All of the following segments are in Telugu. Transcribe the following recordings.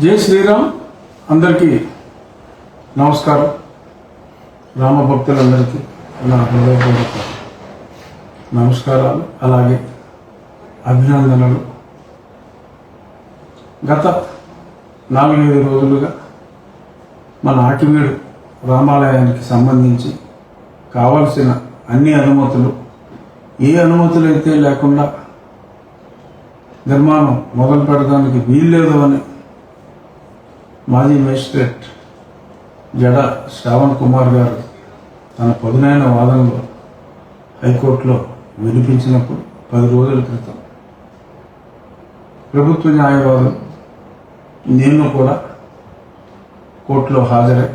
జై శ్రీరామ్. అందరికీ నమస్కారం. రామభక్తులందరికీ నా హృదయపూర్వక నమస్కారాలు, అలాగే అభినందనలు. గత 4-5 రోజులుగా మన ఆకివీడు రామాలయానికి సంబంధించి కావలసిన అన్ని అనుమతులు, ఏ అనుమతులైతే లేకుండా నిర్మాణం మొదలు పెట్టడానికి వీల్లేదు అని మాజీ మేజిస్ట్రేట్ జడ శ్రావణ్ కుమార్ గారు తన పదునైన వాదనలో హైకోర్టులో వినిపించినప్పుడు 10 రోజుల క్రితం ప్రభుత్వ న్యాయవాదులు నేను కూడా కోర్టులో హాజరై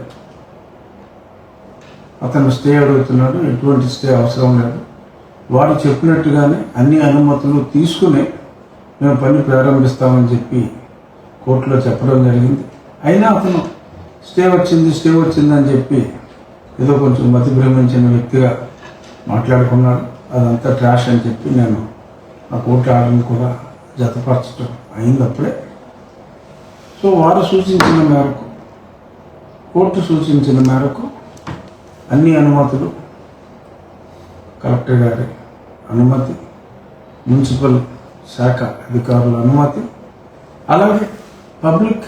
అతను స్టే అడుగుతున్నాడు. ఎటువంటి స్టే అవసరం లేదు, వారు చెప్పినట్టుగానే అన్ని అనుమతులు తీసుకుని మేము పని ప్రారంభిస్తామని చెప్పి కోర్టులో చెప్పడం జరిగింది. అయినా అతను స్టే వచ్చిందని చెప్పి ఏదో కొంచెం మతి భ్రమించిన వ్యక్తిగా మాట్లాడుకున్నాడు. అదంతా ట్రాష్ అని చెప్పి నేను ఆ కోర్టు ఆర్డర్ని కూడా జతపరచడం అయింది అప్పుడే. సో వారు సూచించిన మేరకు, కోర్టు సూచించిన మేరకు అన్ని అనుమతులు, కలెక్టర్ గారి అనుమతి, మున్సిపల్ శాఖ అధికారుల అనుమతి, అలాగే పబ్లిక్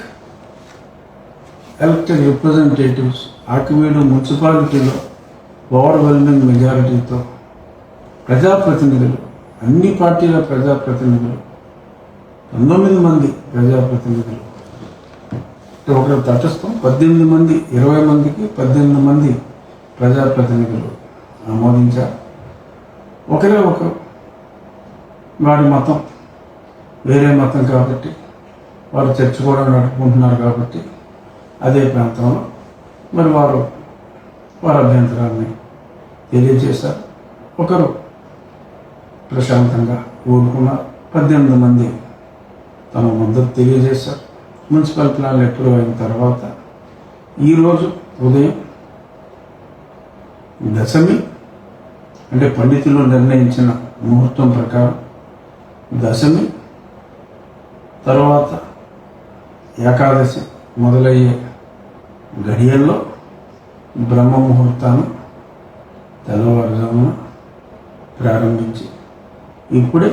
ఎలక్టెడ్ రిప్రజెంటేటివ్స్ ఆకివీడు మున్సిపాలిటీలో ఓవర్వెల్మింగ్ మెజారిటీతో ప్రజాప్రతినిధులు, అన్ని పార్టీల ప్రజాప్రతినిధులు, 19 మంది ప్రజాప్రతినిధులు, ఒకరు తటస్థం 18 మంది, 20 మందికి 18 మంది ప్రజాప్రతినిధులు ఆమోదించారు. ఒకరే ఒకరు వారి మతం వేరే మతం కాబట్టి, వారు చర్చ కూడా నడుపుకుంటున్నారు కాబట్టి అదే ప్రాంతంలో మరి వారి అభ్యంతరాన్ని తెలియజేశారు. ఒకరు ప్రశాంతంగా ఊరుకున్నారు. 18 మంది తమ మద్దతు తెలియజేశారు. మున్సిపల్ ప్లాన్లు అప్రూవ్ అయిన తర్వాత ఈరోజు ఉదయం దశమి, అంటే పండితులు నిర్ణయించిన ముహూర్తం ప్రకారం దశమి తర్వాత ఏకాదశి మొదలయ్యే గడియల్లో బ్రహ్మ ముహూర్తాన్ని తెల్లవారుజామున ప్రారంభించి ఇప్పుడే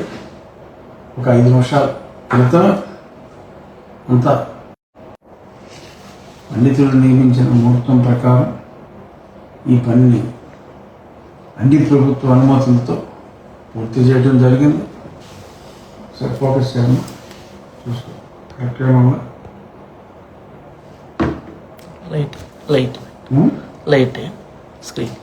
ఒక 5 నిమిషాల క్రితం అంతా పండితులు నియమించిన ముహూర్తం ప్రకారం ఈ పనిని అన్ని ప్రభుత్వ అనుమతులతో పూర్తి చేయడం జరిగింది. సరే, ఫోకస్ చేయమ్మా, చూసుకో. కరెక్ట్గా ఉందా? లైట్ స్క్రీన్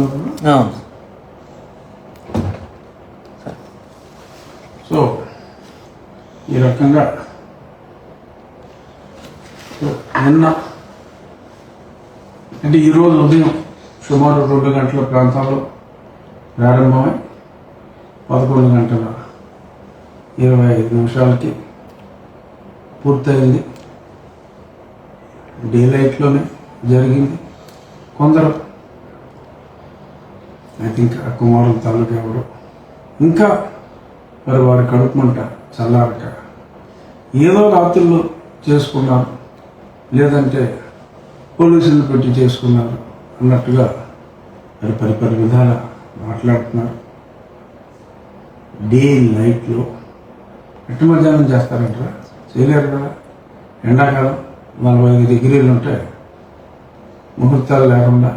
అవుతుందా? సో ఈ రకంగా నిన్న అంటే ఈరోజు ఉదయం సుమారు 2 గంటల ప్రాంతంలో ప్రారంభమై 11:25 పూర్తయింది. డే లైట్లోనే జరిగింది. కొందరు ఐ థింక్ ఆ కుమారం తాలూకా ఎవరు ఇంకా మరి వారి కడుపుమంట చల్లారక ఏదో రాత్రుల్లో చేసుకున్నారు, లేదంటే పోలీసులు పెట్టి చేసుకున్నారు అన్నట్టుగా మరి పరిపరి విధాల మాట్లాడుతున్నారు. డే లైట్లో ఎట్టు మధ్యాహ్నం చేస్తారంటారా? చేయలేరు కదా. ఎండాకాలం 45 డిగ్రీలు ఉంటాయి, ముహూర్తాలు లేకుండా.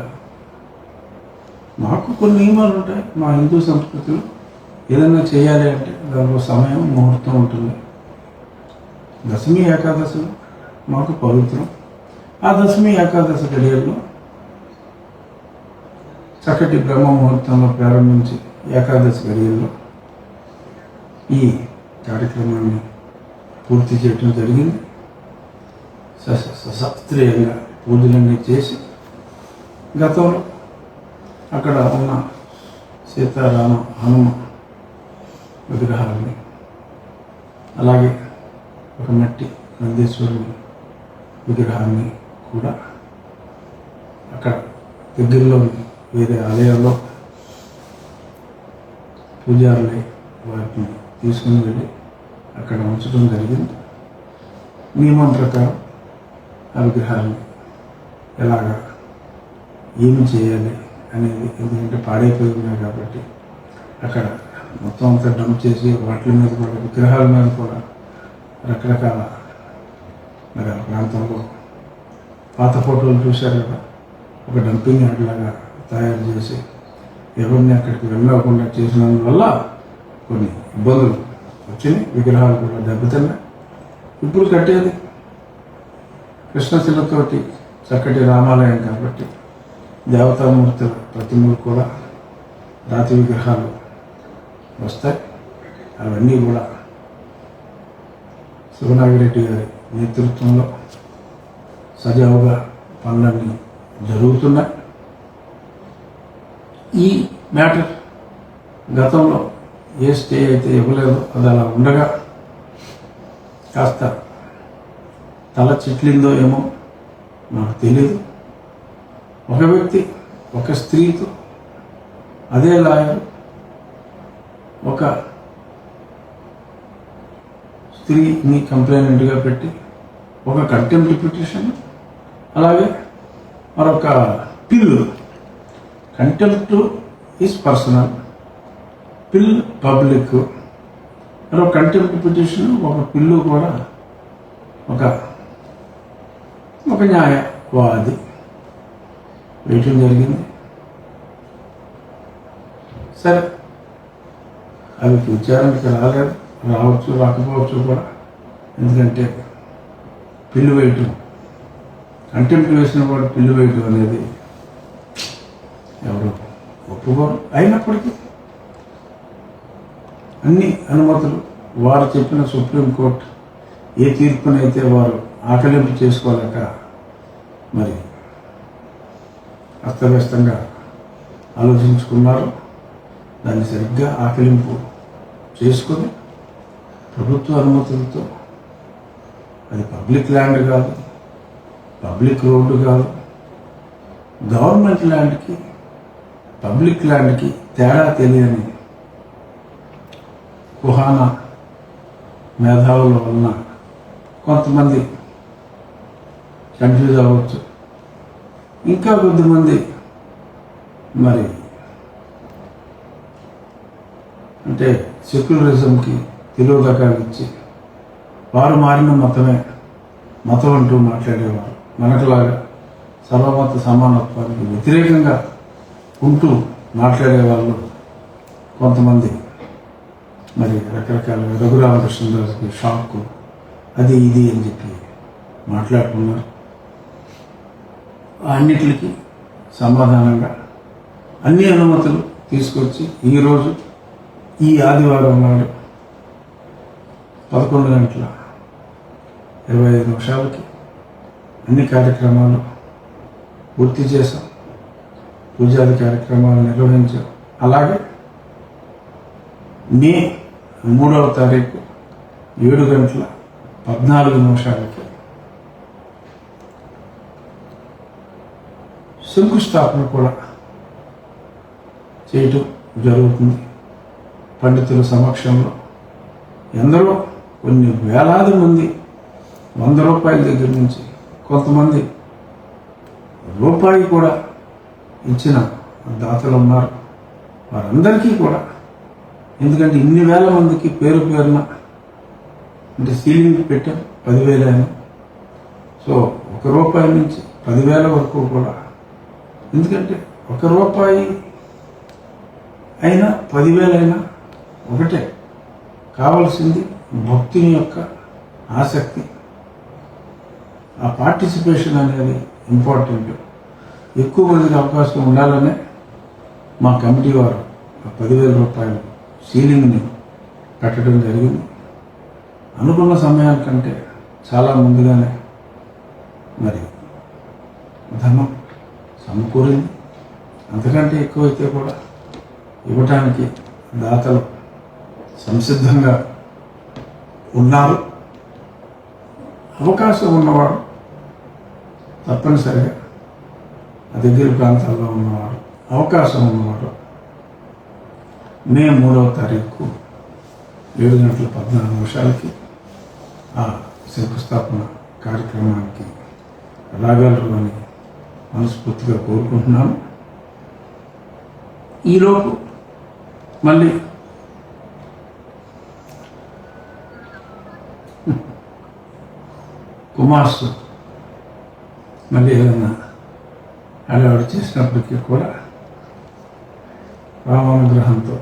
మాకు కొన్ని నియమాలు ఉంటాయి మా హిందూ సంస్కృతిలో. ఏదైనా చేయాలి అంటే దానిలో సమయం, ముహూర్తం ఉంటుంది. దశమి ఏకాదశులు మాకు పవిత్రం. ఆ దశమి ఏకాదశి గడియల్లో చక్కటి బ్రహ్మ ముహూర్తంలో ప్రారంభించి ఏకాదశి గడియల్లో ఈ కార్యక్రమాన్ని పూర్తి చేయడం జరిగింది. శాస్త్రీయంగా పూజలన్నీ చేసి గతంలో అక్కడ ఉన్న సీతారామ హనుమ విగ్రహాలని, అలాగే ఒక మట్టి నందీశ్వరుని విగ్రహాన్ని కూడా అక్కడ దగ్గరలోని వేరే ఆలయాల్లో పూజారులే వాటిని తీసుకుని వెళ్ళి అక్కడ ఉంచడం జరిగింది. నియమం ప్రకారం ఆ విగ్రహాన్ని ఎలాగా ఏమి చేయాలి అనేది, ఎందుకంటే పాడైపోయి ఉన్నాయి కాబట్టి అక్కడ మొత్తం అంతా డంప్ చేసి వాటి మీద కూడా విగ్రహాల మీద కూడా రకరకాల మరి ఆ ప్రాంతంలో పాత ఫోటోలు చూశారు కదా, ఒక డంపింగ్ యార్డ్ లాగా తయారు చేసి ఎవరిని అక్కడికి వెళ్ళకుండా చేసినందువల్ల కొన్ని ఇబ్బందులు వచ్చినాయి. విగ్రహాలు కూడా దెబ్బతిన్నాయి. ఇప్పుడు కట్టేది కృష్ణశిలతోటి చక్కటి రామాలయం కాబట్టి దేవతామూర్తుల ప్రతిమలు కూడా రాతి విగ్రహాలు వస్తాయి. అవన్నీ కూడా శివనాగిరెడ్డి గారి నేతృత్వంలో సజావుగా పనులన్నీ జరుగుతున్నాయి. ఈ మ్యాటర్ గతంలో ఏ స్టే అయితే ఇవ్వలేదో అది అలా ఉండగా కాస్త తల చిట్లిందో ఏమో నాకు తెలియదు. ఒక వ్యక్తి ఒక స్త్రీతో, అదే లాయర్ ఒక స్త్రీని కంప్లైనెంట్గా పెట్టి ఒక కంటెంప్ట్ పిటిషన్, అలాగే మరొక పిల్లు, కంటెంప్ట్ ఈజ్ పర్సనల్, పిల్ పబ్లిక్, మరొక కంటెంప్ట్ పిటిషన్, ఒక పిల్లు కూడా ఒక న్యాయవాది వేయటం జరిగింది. సరే, అవి విచారణకి రాలేదు, రావచ్చు రాకపోవచ్చు కూడా. ఎందుకంటే పిల్లు వేయటం, కంటెంప్ట్ వేసిన వాడు పిల్లు వేయటం అనేది ఎవరు ఒప్పుకోరు. అయినప్పటికీ అన్ని అనుమతులు వారు చెప్పిన సుప్రీంకోర్టు ఏ తీర్పునైతే వారు ఆకలింపు చేసుకోలేక మరి అస్తవ్యస్తంగా ఆలోచించుకున్నారు, దాన్ని సరిగ్గా ఆకలింపు చేసుకొని ప్రభుత్వ అనుమతులతో, అది పబ్లిక్ ల్యాండ్ కాదు, పబ్లిక్ రోడ్డు కాదు, గవర్నమెంట్ ల్యాండ్కి పబ్లిక్ ల్యాండ్కి తేడా తెలియని కుహానా మేధావుల వలన కొంతమంది కన్ఫ్యూజ్ అవ్వచ్చు. ఇంకా కొద్దిమంది మరి అంటే సెక్యులరిజంకి తిలోదకాలు ఇచ్చి వారు మారిన మతం అంటూ మాట్లాడేవారు. మనకులాగా సర్వమత సమానత్వానికి వ్యతిరేకంగా ఉంటూ మాట్లాడేవాళ్ళు కొంతమంది మరి రకరకాల రఘురామకృష్ణదాస్కి షాక్, అది ఇది అని చెప్పి మాట్లాడుకున్నారు. అన్నిటికీ సమాధానంగా అన్ని అనుమతులు తీసుకొచ్చి ఈరోజు ఈ ఆదివారం నాడు 11:25 అన్ని కార్యక్రమాలు పూర్తి చేశాం. పూజాది కార్యక్రమాలు నిర్వహించాం. అలాగే మే 3వ తారీఖు 7:14 శంకుస్థాపన కూడా చేయటం జరుగుతుంది. పండితుల సమక్షంలో ఎందరో కొన్ని వేలాది మంది 100 రూపాయల దగ్గర నుంచి కొంతమంది రూపాయి కూడా ఇచ్చిన దాతలు ఉన్నారు. వారందరికీ కూడా, ఎందుకంటే ఇన్ని వేల మందికి పేరు పేరున అంటే సీలింగ్ పెట్టాం 10,000 అయినా, సో 1 రూపాయి నుంచి 10,000 వరకు కూడా. ఎందుకంటే 1 రూపాయి అయినా 10,000 అయినా ఒకటే, కావాల్సింది భక్తుని యొక్క ఆసక్తి, ఆ పార్టిసిపేషన్ అనేది ఇంపార్టెంట్. ఎక్కువ మందికి అవకాశం ఉండాలనే మా కమిటీ వారు 10,000 రూపాయలు సీలింగ్ని పెట్టడం జరిగింది. అనుకున్న సమయానికంటే చాలా ముందుగానే మరి ధనం సమకూరింది. అంతకంటే ఎక్కువైతే కూడా ఇవ్వటానికి దాతలు సంసిద్ధంగా ఉన్నారు. అవకాశం ఉన్నవాడు తప్పనిసరిగా ఆ దగ్గర ప్రాంతాల్లో ఉన్నవాడు, అవకాశం ఉన్నవాడు మే 3వ తారీఖు 7:14 ఆ శంకుస్థాపన కార్యక్రమానికి రాగలరు అని మనస్ఫూర్తిగా కోరుకుంటున్నాను. ఈలోపు మళ్ళీ కుమార్స్ మళ్ళీ ఏదైనా హడావిడి చేసినప్పటికీ కూడా రామానుగ్రహంతో,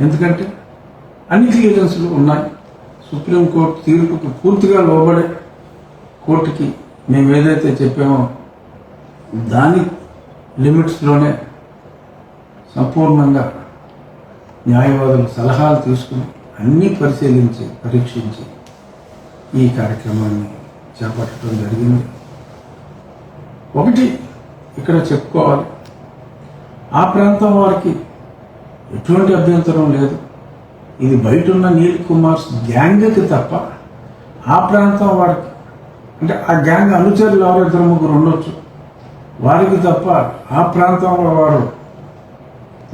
ఎందుకంటే అన్ని క్లియరెన్స్లు ఉన్నాయి. సుప్రీంకోర్టు తీర్పుకి పూర్తిగా లోబడే కోర్టుకి మేము ఏదైతే చెప్పామో దాని లిమిట్స్లోనే సంపూర్ణంగా న్యాయవాదుల సలహాలు తీసుకుని అన్నీ పరిశీలించి పరీక్షించి ఈ కార్యక్రమాన్ని చేపట్టడం జరిగింది. ఒకటి ఇక్కడ చెప్పుకోవాలి, ఆ ప్రాంతం వారికి ఎటువంటి అభ్యంతరం లేదు. ఇది బయట ఉన్న నీల్ కుమార్స్ గ్యాంగ్కి తప్ప ఆ ప్రాంతం వారికి, అంటే ఆ గ్యాంగ్ అనుచరులు ఎవరు 2-3 ఉండొచ్చు, వారికి తప్ప ఆ ప్రాంతంలో వారు,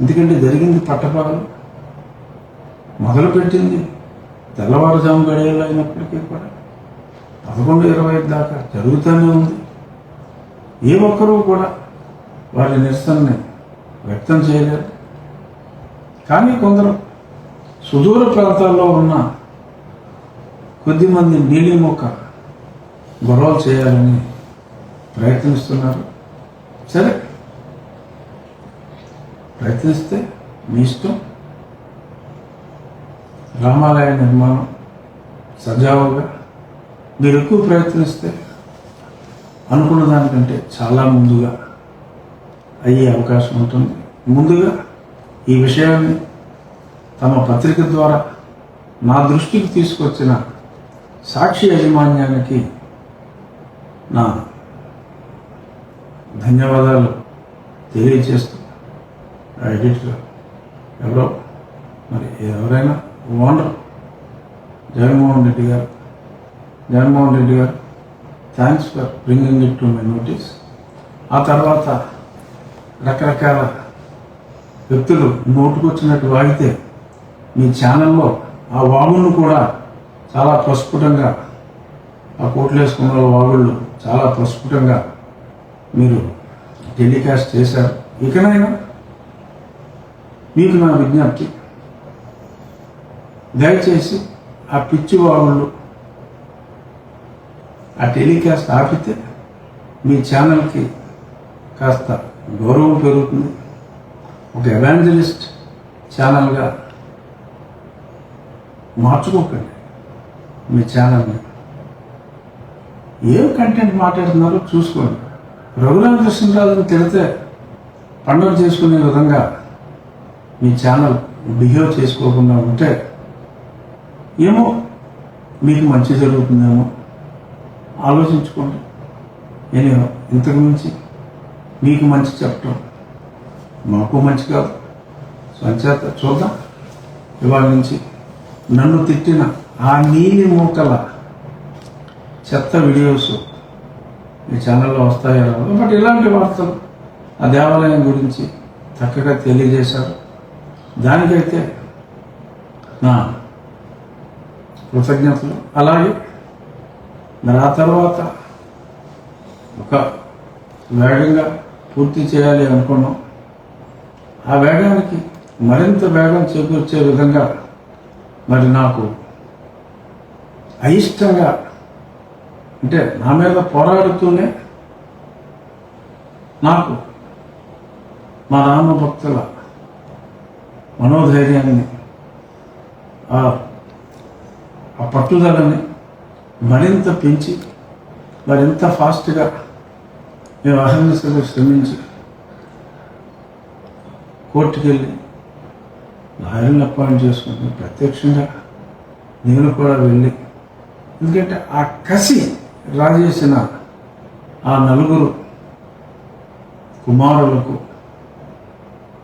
ఎందుకంటే జరిగింది పట్టపగలు, మొదలుపెట్టింది తెల్లవారుజాము గడియలు అయినప్పటికీ కూడా 11:25 దాకా జరుగుతూనే ఉంది. ఏ ఒక్కరూ కూడా వారి నిరసనని వ్యక్తం చేయలేరు. కానీ కొందరు సుదూర ప్రాంతాల్లో ఉన్న కొద్దిమంది నీలిమొక్క గొడవలు చేయాలని ప్రయత్నిస్తున్నారు. సరే, ప్రయత్నిస్తే మీ ఇష్టం. రామాలయ నిర్మాణం సజావుగా మీరు ఎక్కువ ప్రయత్నిస్తే అనుకున్న దానికంటే చాలా ముందుగా అయ్యే అవకాశం ఉంటుంది. ముందుగా ఈ విషయాన్ని తమ పత్రిక ద్వారా నా దృష్టికి తీసుకొచ్చిన సాక్షి యాజమాన్యానికి నా ధన్యవాదాలు తెలియజేస్తూ, ఎడిటర్ ఎవరో మరి ఎవరైనా ఓనర్ జగన్మోహన్ రెడ్డి గారు thanks for bringing it to my notice. ఆ తర్వాత రకరకాల వ్యక్తులు నోటుకొచ్చినట్టు వాగితే మీ ఛానల్లో ఆ వాగుళ్ళు కూడా చాలా ప్రస్ఫుటంగా, ఆ కోట్లు వేసుకున్న వాగుళ్ళు చాలా ప్రస్ఫుటంగా మీరు టెలికాస్ట్ చేశారు. ఇకనైనా మీకు నా విజ్ఞప్తి, దయచేసి ఆ పిచ్చి వాగుళ్ళు ఆ టెలికాస్ట్ ఆపితే మీ ఛానల్కి కాస్త గౌరవం పెరుగుతుంది. ఒక ఎవాంజలిస్ట్ ఛానల్గా మార్చుకోకండి మీ ఛానల్ని. ఏం కంటెంట్ మాట్లాడుతున్నారో చూసుకోండి. రఘురామకృష్ణరాజుని తిడితే పండుగ చేసుకునే విధంగా మీ ఛానల్ బిహేవ్ చేసుకోకుండా ఉంటే ఏమో మీకు మంచి జరుగుతుందేమో ఆలోచించుకోండి. ఏమో ఇంతకు మించి మీకు మంచి చెప్పడం మాకు మంచి కాదు. సంచేత చూద్దాం, ఇవాళ నుంచి నన్ను తిట్టిన ఆ నీలి మూకల చెత్త వీడియోస్ మీ ఛానల్లో వస్తాయో రావో, బట్ ఇలాంటి వార్తలు ఆ దేవాలయం గురించి చక్కగా తెలియజేశారు. దానికైతే నా కృతజ్ఞతలు. అలాగే మరి ఆ తర్వాత ఒక వేగంగా పూర్తి చేయాలి అనుకున్నాం. ఆ వేగానికి మరింత వేగం చేకూర్చే విధంగా మరి నాకు అయిష్టంగా, అంటే నా మీద పోరాడుతూనే నాకు మా రామ భక్తుల మనోధైర్యాన్ని, ఆ పట్టుదలని మరింత పెంచి మరింత ఫాస్ట్గా మేము అహర్నిశలు శ్రమించి కోర్టుకు వెళ్ళి లాయర్ని అపాయింట్ చేసుకుని ప్రత్యక్షంగా నేను కూడా వెళ్ళి, ఎందుకంటే ఆ కసి రాజేసిన ఆ 4 కుమారులకు